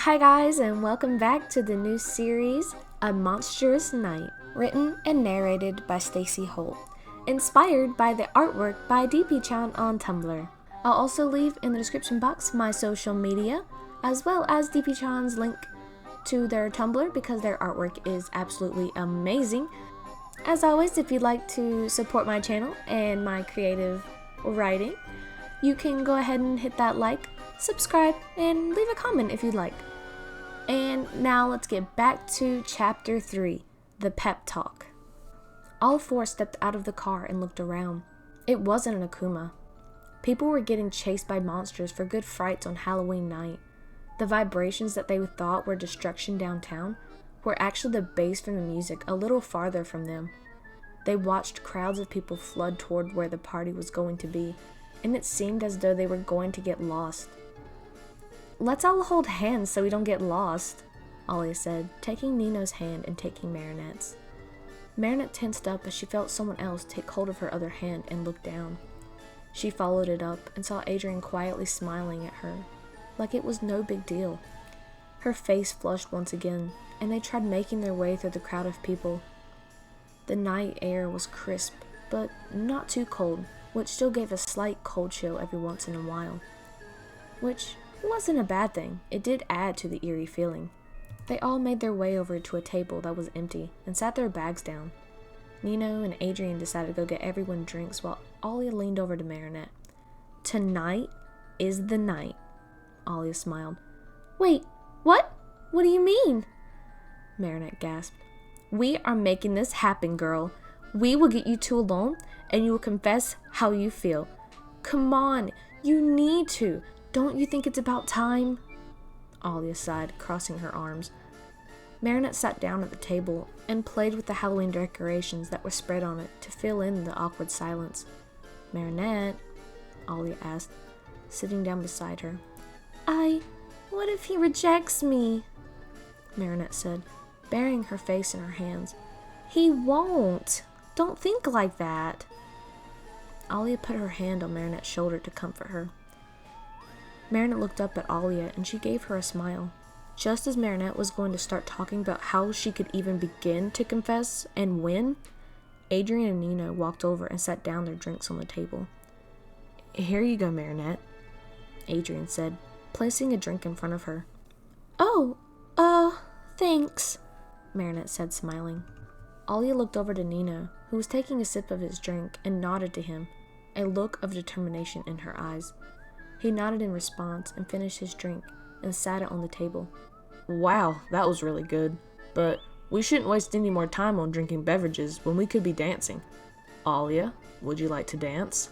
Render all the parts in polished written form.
Hi guys, and welcome back to the new series, A Monstrous Night, written and narrated by Stacey Holt, inspired by the artwork by Deepee on Tumblr. I'll also leave in the description box my social media, as well as Deepee link to their Tumblr because their artwork is absolutely amazing. As always, if you'd like to support my channel and my creative writing, you can go ahead and hit that like, subscribe, and leave a comment if you'd like. And now let's get back to Chapter 3, The Pep Talk. All four stepped out of the car and looked around. It wasn't an Akuma. People were getting chased by monsters for good frights on Halloween night. The vibrations that they thought were destruction downtown were actually the bass from the music a little farther from them. They watched crowds of people flood toward where the party was going to be, and it seemed as though they were going to get lost. "Let's all hold hands so we don't get lost," Alia said, taking Nino's hand and taking Marinette's. Marinette tensed up as she felt someone else take hold of her other hand and looked down. She followed it up and saw Adrien quietly smiling at her, like it was no big deal. Her face flushed once again, and they tried making their way through the crowd of people. The night air was crisp, but not too cold, which still gave a slight cold chill every once in a while. Which wasn't a bad thing. It did add to the eerie feeling. They all made their way over to a table that was empty and sat their bags down. Nino and Adrien decided to go get everyone drinks while Alia leaned over to Marinette. "Tonight is the night," Alia smiled. "Wait, what? What do you mean?" Marinette gasped. "We are making this happen, girl. We will get you two alone, and you will confess how you feel. Come on, you need to. Don't you think it's about time?" Alia sighed, crossing her arms. Marinette sat down at the table and played with the Halloween decorations that were spread on it to fill in the awkward silence. "Marinette," Alia asked, sitting down beside her. What if he rejects me?" Marinette said, burying her face in her hands. "He won't. Don't think like that." Alia put her hand on Marinette's shoulder to comfort her. Marinette looked up at Alia and she gave her a smile. Just as Marinette was going to start talking about how she could even begin to confess and when, Adrien and Nino walked over and sat down their drinks on the table. "Here you go, Marinette," Adrien said, placing a drink in front of her. "Oh, thanks," Marinette said, smiling. Alia looked over to Nino, who was taking a sip of his drink, and nodded to him, a look of determination in her eyes. He nodded in response and finished his drink and sat it on the table. "Wow, that was really good. But we shouldn't waste any more time on drinking beverages when we could be dancing. Alia, would you like to dance?"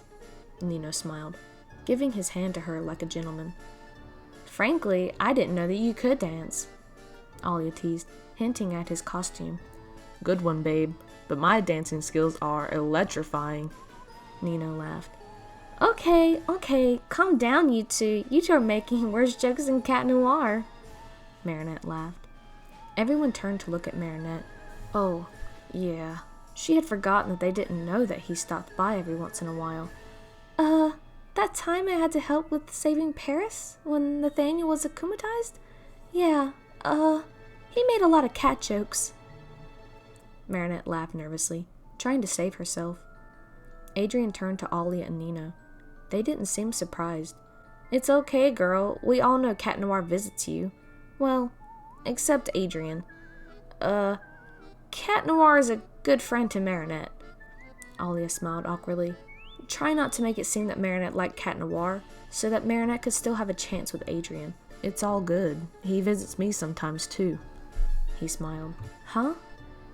Nino smiled, giving his hand to her like a gentleman. "Frankly, I didn't know that you could dance," Alia teased, hinting at his costume. "Good one, babe, but my dancing skills are electrifying," Nino laughed. Okay, calm down, you two. You two are making worse jokes than Cat Noir," Marinette laughed. Everyone turned to look at Marinette. Oh, yeah. She had forgotten that they didn't know that he stopped by every once in a while. That time I had to help with saving Paris when Nathaniel was akumatized? Yeah, he made a lot of cat jokes." Marinette laughed nervously, trying to save herself. Adrien turned to Alia and Nino. They didn't seem surprised. "It's okay, girl. We all know Cat Noir visits you. Well, except Adrien. Cat Noir is a good friend to Marinette." Alia smiled awkwardly, trying not to make it seem that Marinette liked Cat Noir, so that Marinette could still have a chance with Adrien. "It's all good. He visits me sometimes too." He smiled. Huh?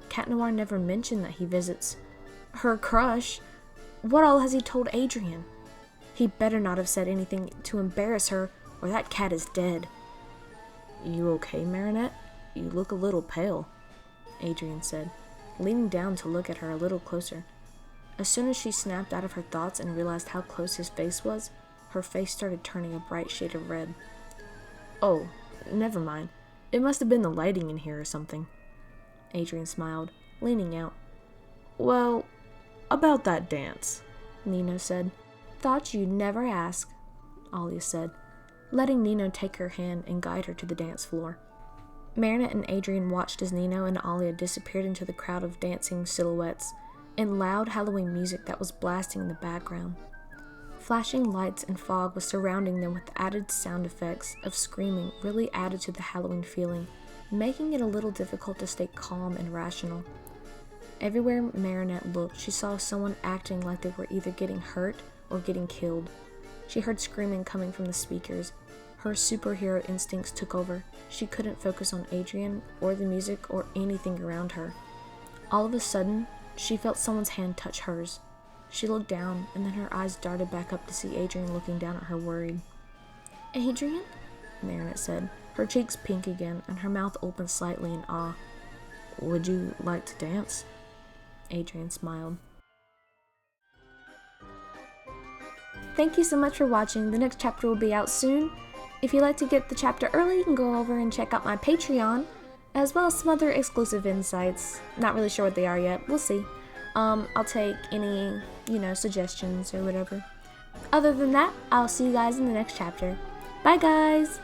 Cat Noir never mentioned that he visits her crush. What all has he told Adrien? He better not have said anything to embarrass her, or that cat is dead. "You okay, Marinette? You look a little pale," Adrien said, leaning down to look at her a little closer. As soon as she snapped out of her thoughts and realized how close his face was, her face started turning a bright shade of red. "Oh, never mind. It must have been the lighting in here or something." Adrien smiled, leaning out. "Well, about that dance," Nino said. "Thought you'd never ask," Alia said. letting Nino take her hand and guide her to the dance floor. Marinette and Adrian watched as Nino and Alia disappeared into the crowd of dancing silhouettes and loud Halloween music that was blasting in the background. Flashing lights and fog was surrounding them with added sound effects of screaming really added to the Halloween feeling, making it a little difficult to stay calm and rational. Everywhere Marinette looked, she saw someone acting like they were either getting hurt or getting killed. She heard screaming coming from the speakers. Her superhero instincts took over. She couldn't focus on Adrian or the music or anything around her. All of a sudden, she felt someone's hand touch hers. She looked down, and then her eyes darted back up to see Adrian looking down at her worried. "Adrian?" Marinette said, her cheeks pink again and her mouth opened slightly in awe. "Would you like to dance?" Adrian smiled. Thank you so much for watching. The next chapter will be out soon. If you'd like to get the chapter early, you can go over and check out my Patreon, as well as some other exclusive insights. Not really sure what they are yet. We'll see. I'll take any, suggestions or whatever. Other than that, I'll see you guys in the next chapter. Bye, guys!